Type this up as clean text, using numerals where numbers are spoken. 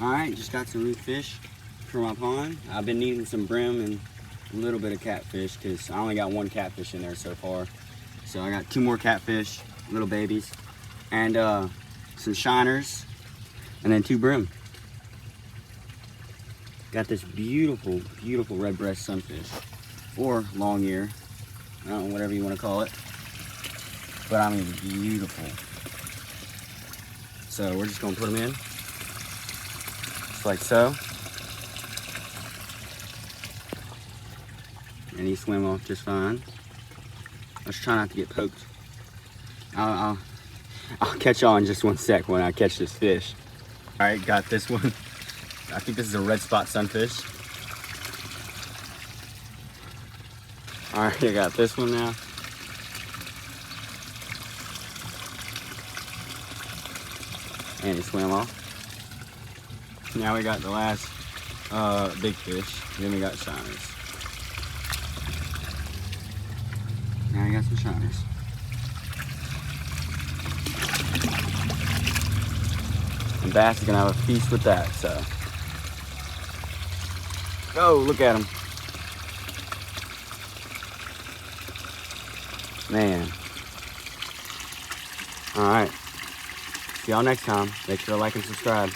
All right, just got some new fish for my pond. I've been needing some brim and a little bit of catfish because I only got one catfish in there so far. So I got 2 more catfish, little babies, and some shiners, and then 2 brim. Got this beautiful, beautiful red breast sunfish, or long ear, I don't know, whatever you want to call it. But I mean, beautiful. So we're just gonna put them in, just like so. And he swam off just fine. Let's try not to get poked. I'll catch y'all in just 1 sec when I catch this fish. All right, got this one. I think this is a red spot sunfish. All right, I got this one now. And he swam off. Now we got the last big fish. Then we got shiners. Now I got some shiners. And Bass is gonna have a feast with that, so. Go, look at him. Man. All right. See y'all next time. Make sure to like and subscribe.